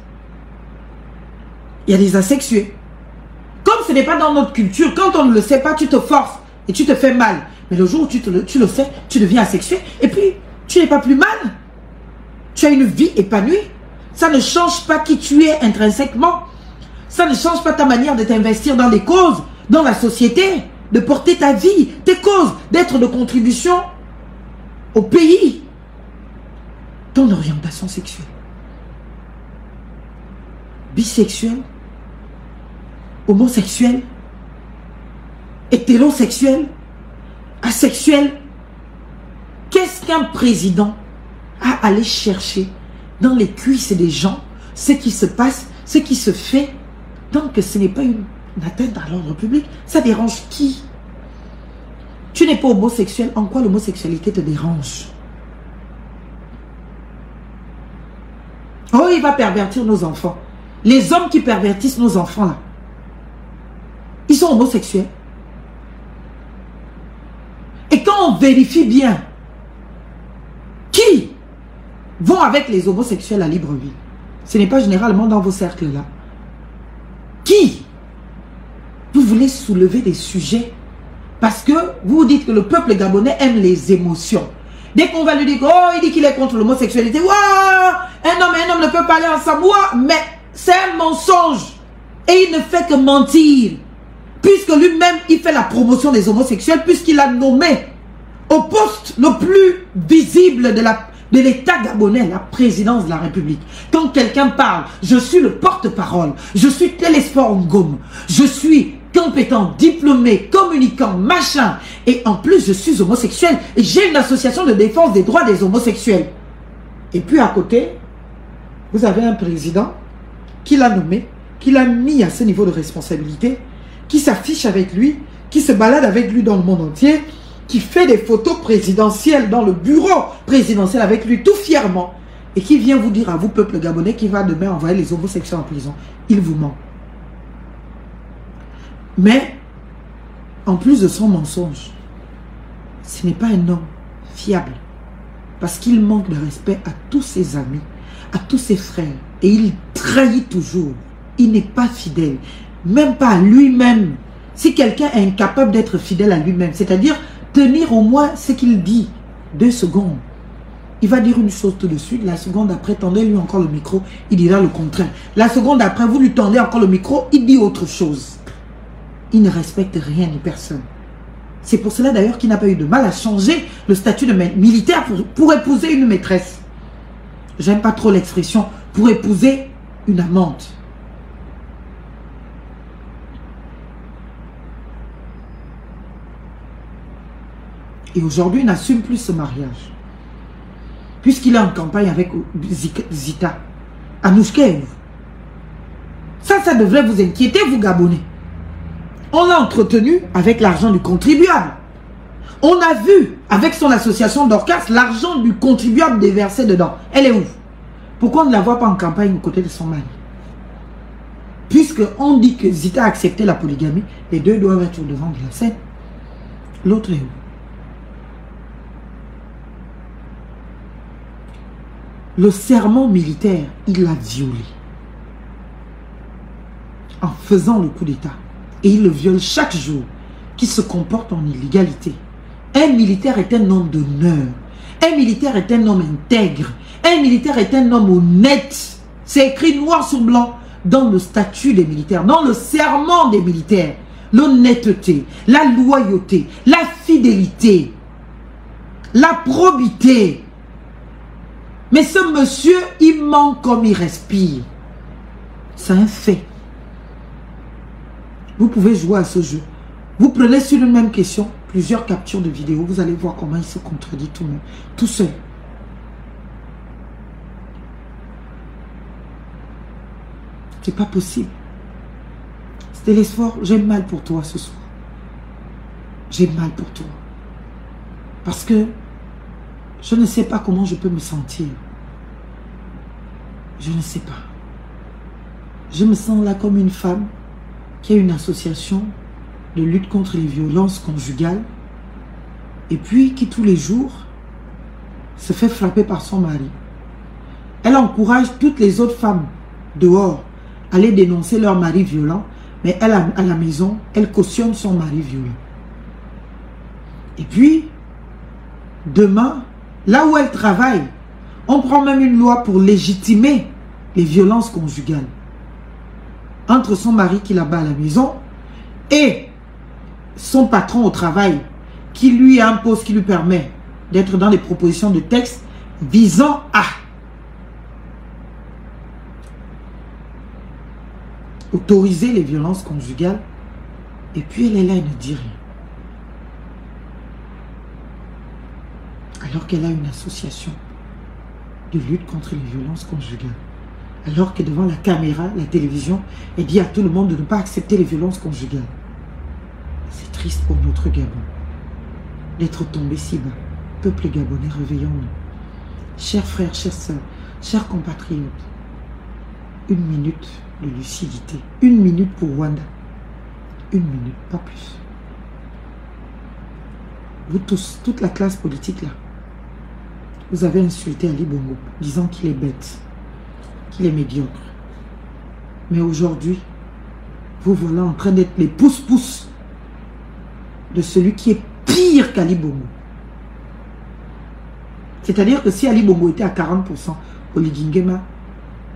S1: Il y a des asexués. Comme ce n'est pas dans notre culture, quand on ne le sait pas, tu te forces et tu te fais mal. Mais le jour où tu le sais, tu deviens asexué et puis tu n'es pas plus mal. Tu as une vie épanouie. Ça ne change pas qui tu es intrinsèquement. Ça ne change pas ta manière de t'investir dans les causes, dans la société, de porter ta vie, tes causes, d'être de contribution au pays. Ton orientation sexuelle. Bisexuel, homosexuel, hétérosexuel, asexuel. Qu'est-ce qu'un président a à aller chercher dans les cuisses des gens, ce qui se passe, ce qui se fait, tant que ce n'est pas une atteinte à l'ordre public? Ça dérange qui? Tu n'es pas homosexuel, en quoi l'homosexualité te dérange? Oh, il va pervertir nos enfants. Les hommes qui pervertissent nos enfants là, ils sont homosexuels. Et quand on vérifie bien qui vont avec les homosexuels à Libreville, ce n'est pas généralement dans vos cercles là. Qui? Vous voulez soulever des sujets parce que vous dites que le peuple gabonais aime les émotions. Dès qu'on va lui dire, oh, il dit qu'il est contre l'homosexualité, waouh, un homme et un homme ne peuvent pas aller ensemble, waouh, mais c'est un mensonge. Et il ne fait que mentir. Puisque lui-même, il fait la promotion des homosexuels, puisqu'il a nommé au poste le plus visible de l'État gabonais, la présidence de la République. Quand quelqu'un parle, je suis le porte-parole, je suis Télésphore Ngom, je suis compétent, diplômé, communicant, machin. Et en plus, je suis homosexuel et j'ai une association de défense des droits des homosexuels. Et puis à côté, vous avez un président qui l'a nommé, qui l'a mis à ce niveau de responsabilité, qui s'affiche avec lui, qui se balade avec lui dans le monde entier, qui fait des photos présidentielles dans le bureau présidentiel avec lui tout fièrement et qui vient vous dire à vous, peuple gabonais, qui va demain envoyer les homosexuels en prison. Il vous ment. Mais, en plus de son mensonge, ce n'est pas un homme fiable parce qu'il manque de respect à tous ses amis, à tous ses frères et il trahit toujours. Il n'est pas fidèle, même pas à lui-même. Si quelqu'un est incapable d'être fidèle à lui-même, c'est-à-dire tenir au moins ce qu'il dit, 2 secondes. Il va dire une chose tout de suite, la seconde d'après, tendez-lui encore le micro, il dira le contraire. La seconde d'après, vous lui tendez encore le micro, il dit autre chose. Il ne respecte rien ni personne. C'est pour cela d'ailleurs qu'il n'a pas eu de mal à changer le statut de militaire pour épouser une maîtresse. J'aime pas trop l'expression, pour épouser une amante. Et aujourd'hui, il n'assume plus ce mariage. Puisqu'il est en campagne avec Zita. Anouchkev. Ça devrait vous inquiéter, vous Gabonais. On l'a entretenu avec l'argent du contribuable. On a vu, avec son association d'Orcas, l'argent du contribuable déversé dedans. Elle est où? Pourquoi on ne la voit pas en campagne aux côtés de son mari? Puisqu'on dit que Zita a accepté la polygamie, les deux doivent être au devant de la scène. L'autre est où? Le serment militaire, il l'a violé. en faisant le coup d'État. Et il le viole chaque jour, qui se comporte en illégalité. Un militaire est un homme d'honneur. Un militaire est un homme intègre. Un militaire est un homme honnête. C'est écrit noir sur blanc dans le statut des militaires, dans le serment des militaires. L'honnêteté, la loyauté, la fidélité, la probité. Mais ce monsieur, il ment comme il respire. C'est un fait. Vous pouvez jouer à ce jeu. Vous prenez sur une même question plusieurs captures de vidéos. Vous allez voir comment il se contredit tout seul. C'est pas possible. Télésphore, j'ai mal pour toi ce soir. J'ai mal pour toi. Parce que je ne sais pas comment je peux me sentir. Je ne sais pas. Je me sens là comme une femme qui a une association de lutte contre les violences conjugales et puis qui tous les jours se fait frapper par son mari. Elle encourage toutes les autres femmes dehors à aller dénoncer leur mari violent, mais elle, à la maison, elle cautionne son mari violent. Et puis, demain, là où elle travaille, on prend même une loi pour légitimer les violences conjugales entre son mari qui est là-bas à la maison et son patron au travail qui lui impose, qui lui permet d'être dans les propositions de texte visant à autoriser les violences conjugales. Et puis elle est là, elle ne dit rien. Alors qu'elle a une association de lutte contre les violences conjugales. Alors que devant la caméra, la télévision, elle dit à tout le monde de ne pas accepter les violences conjugales. C'est triste pour notre Gabon d'être tombé si bas. Peuple gabonais, réveillons-nous. Chers frères, chères sœurs, chers compatriotes, une minute de lucidité. Une minute pour Rwanda. Une minute, pas plus. Vous tous, toute la classe politique là, vous avez insulté Ali Bongo, disant qu'il est bête, qu'il est médiocre. Mais aujourd'hui, vous voilà en train d'être les pousse-pousse de celui qui est pire qu'Ali Bongo. C'est-à-dire que si Ali Bongo était à 40%, Oligui Nguema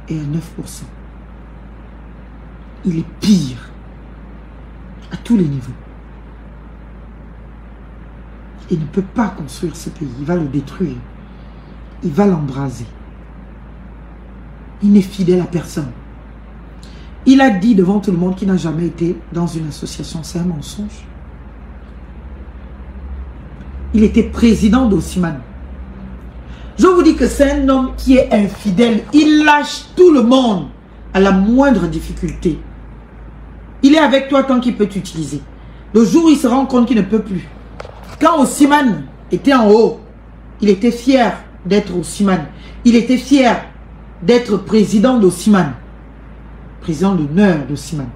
S1: est à 9%. Il est pire à tous les niveaux. Il ne peut pas construire ce pays. Il va le détruire. Il va l'embraser. Il n'est fidèle à personne. Il a dit devant tout le monde qu'il n'a jamais été dans une association. C'est un mensonge. Il était président d'Osiman. Je vous dis que c'est un homme qui est infidèle. Il lâche tout le monde à la moindre difficulté. Il est avec toi tant qu'il peut t'utiliser. Le jour où il se rend compte qu'il ne peut plus. Quand Osiman était en haut, il était fier d'être Osiman. Il était fier d'être président d'Osiman. Président d'honneur d'Osiman.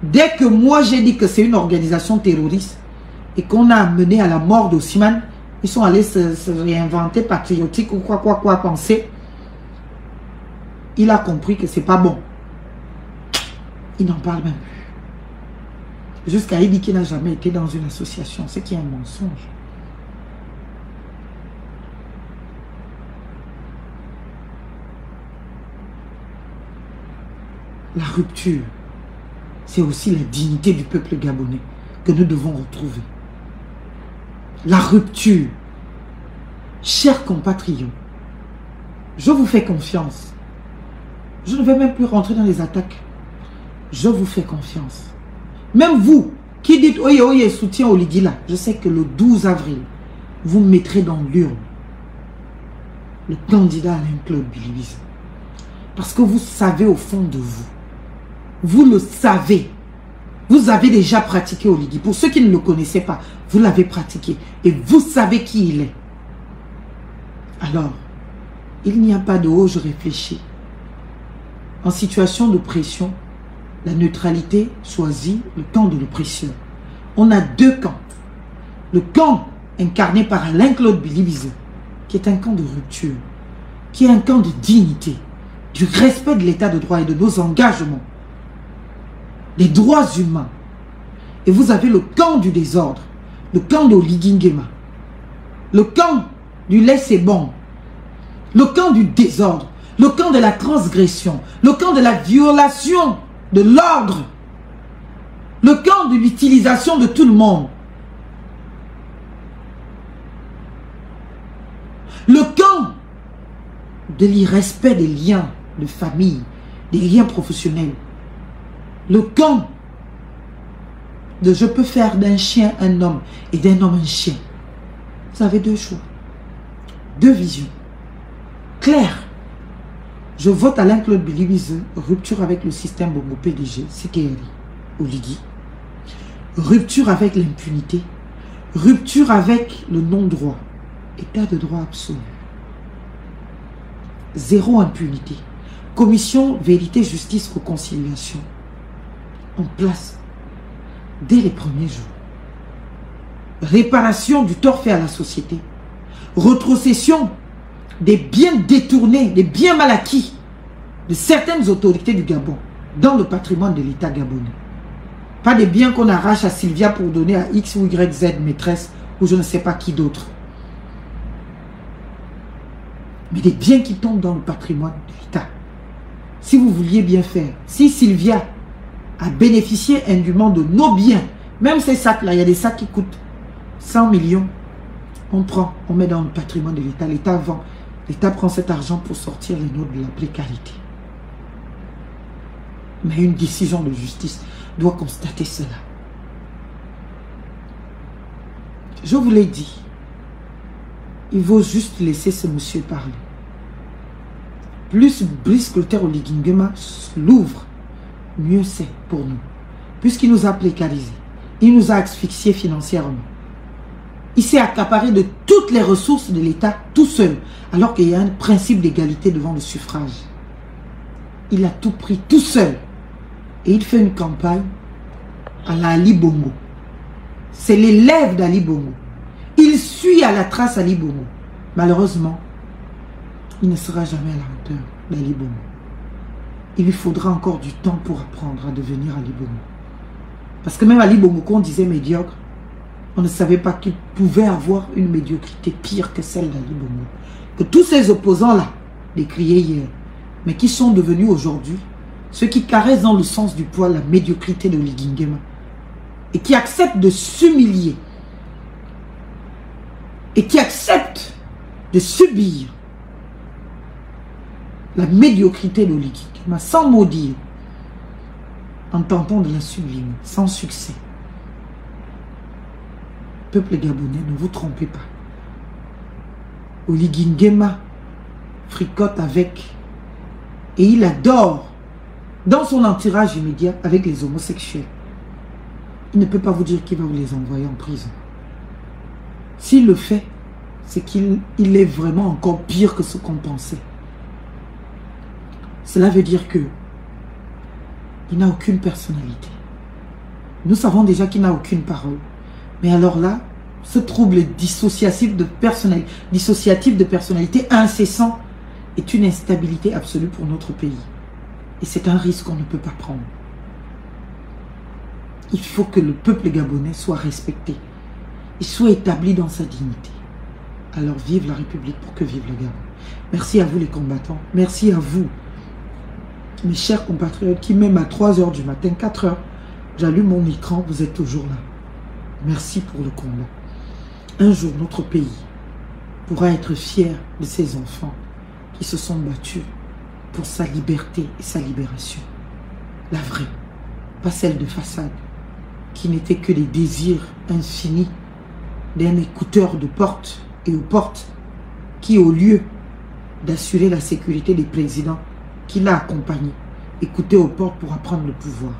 S1: Dès que moi j'ai dit que c'est une organisation terroriste et qu'on a amené à la mort d'Osiman, ils sont allés se réinventer patriotique ou quoi penser. Il a compris que c'est pas bon. Il n'en parle même plus. Jusqu'à il dit qu'il n'a jamais été dans une association. C'est qui est un mensonge. La rupture, c'est aussi la dignité du peuple gabonais que nous devons retrouver. La rupture. Chers compatriotes, je vous fais confiance. Je ne vais même plus rentrer dans les attaques. Je vous fais confiance. Même vous, qui dites, oye, soutien au Lidila, je sais que le 12 avril, vous mettrez dans l'urne le candidat Alain-Claude Bilibize. Parce que vous savez au fond de vous. Vous le savez. Vous avez déjà pratiqué au Lidi. Pour ceux qui ne le connaissaient pas, vous l'avez pratiqué. Et vous savez qui il est. Alors, il n'y a pas de haut, je réfléchis. En situation de pression, la neutralité choisit le camp de l'oppression. On a deux camps. Le camp incarné par Alain-Claude Bilibize, qui est un camp de rupture, qui est un camp de dignité, du respect de l'état de droit et de nos engagements des droits humains. Et vous avez le camp du désordre, le camp de Oligui Nguema, le camp du laissez-bon, le camp du désordre, le camp de la transgression, le camp de la violation de l'ordre, le camp de l'utilisation de tout le monde, le camp de l'irrespect des liens de famille, des liens professionnels, le camp de je peux faire d'un chien un homme et d'un homme un chien. Vous avez deux choix, deux visions claires. Je vote Alain Claude Bilibize, rupture avec le système Bongo PDG, CTRI, Oligui. Rupture avec l'impunité, rupture avec le non-droit, état de droit absolu. Zéro impunité. Commission Vérité, Justice, Réconciliation en place dès les premiers jours. Réparation du tort fait à la société. Rétrocession des biens détournés, des biens mal acquis de certaines autorités du Gabon dans le patrimoine de l'État gabonais. Pas des biens qu'on arrache à Sylvia pour donner à X ou Y, Z maîtresse ou je ne sais pas qui d'autre. Mais des biens qui tombent dans le patrimoine de l'État. Si vous vouliez bien faire, si Sylvia a bénéficié indûment de nos biens, même ces sacs-là, il y a des sacs qui coûtent 100 millions, on prend, on met dans le patrimoine de l'État, l'État vend, l'État prend cet argent pour sortir les nôtres de la précarité. Mais une décision de justice doit constater cela. Je vous l'ai dit, il faut juste laisser ce monsieur parler. Plus Brice Clotaire Oligui Nguema l'ouvre, mieux c'est pour nous. Puisqu'il nous a précarisés, il nous a asphyxiés financièrement. Il s'est accaparé de toutes les ressources de l'État tout seul, alors qu'il y a un principe d'égalité devant le suffrage. Il a tout pris tout seul. Et il fait une campagne à la Ali Bongo. C'est l'élève d'Ali Bongo. Il suit à la trace Ali Bongo. Malheureusement, il ne sera jamais à la hauteur d'Ali Bongo. Il lui faudra encore du temps pour apprendre à devenir Ali Bongo. Parce que même Ali Bongo, qu'on disait médiocre, on ne savait pas qu'il pouvait avoir une médiocrité pire que celle d'Ali Bongo. Que tous ces opposants-là, décriés hier, mais qui sont devenus aujourd'hui ceux qui caressent dans le sens du poil la médiocrité de Oligui Nguema et qui acceptent de s'humilier et qui acceptent de subir la médiocrité d'Oligui Nguema sans mot dire, en tentant de la sublimer, sans succès. Peuple gabonais, ne vous trompez pas. Oligui Nguema fricote avec et il adore dans son entourage immédiat avec les homosexuels. Il ne peut pas vous dire qu'il va vous les envoyer en prison. S'il le fait, c'est qu'il est vraiment encore pire que ce qu'on pensait. Cela veut dire que il n'a aucune personnalité. Nous savons déjà qu'il n'a aucune parole. Mais alors là, ce trouble dissociatif de personnalité incessant est une instabilité absolue pour notre pays. Et c'est un risque qu'on ne peut pas prendre. Il faut que le peuple gabonais soit respecté. Il soit établi dans sa dignité. Alors vive la République pour que vive le Gabon. Merci à vous les combattants. Merci à vous, mes chers compatriotes, qui même à 3 h du matin, 4 h, j'allume mon écran, vous êtes toujours là. Merci pour le combat. Un jour, notre pays pourra être fier de ses enfants qui se sont battus pour sa liberté et sa libération. La vraie, pas celle de façade, qui n'était que les désirs infinis d'un écouteur de porte et aux portes, qui au lieu d'assurer la sécurité des présidents qui l'a accompagné, écoutait aux portes pour apprendre le pouvoir.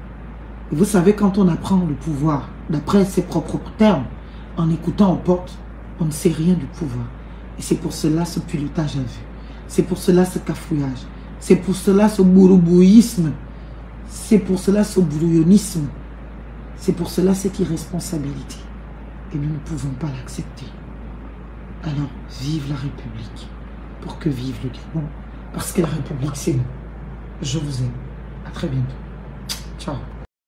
S1: Et vous savez, quand on apprend le pouvoir, d'après ses propres termes, en écoutant aux portes, on ne sait rien du pouvoir. Et c'est pour cela ce pilotage à vue. C'est pour cela ce cafouillage. C'est pour cela ce bourboïsme. C'est pour cela ce brouillonnisme. C'est pour cela cette irresponsabilité. Et nous ne pouvons pas l'accepter. Alors, vive la République. Pour que vive le Gabon. Parce que la République, c'est nous. Je vous aime. À très bientôt. Ciao.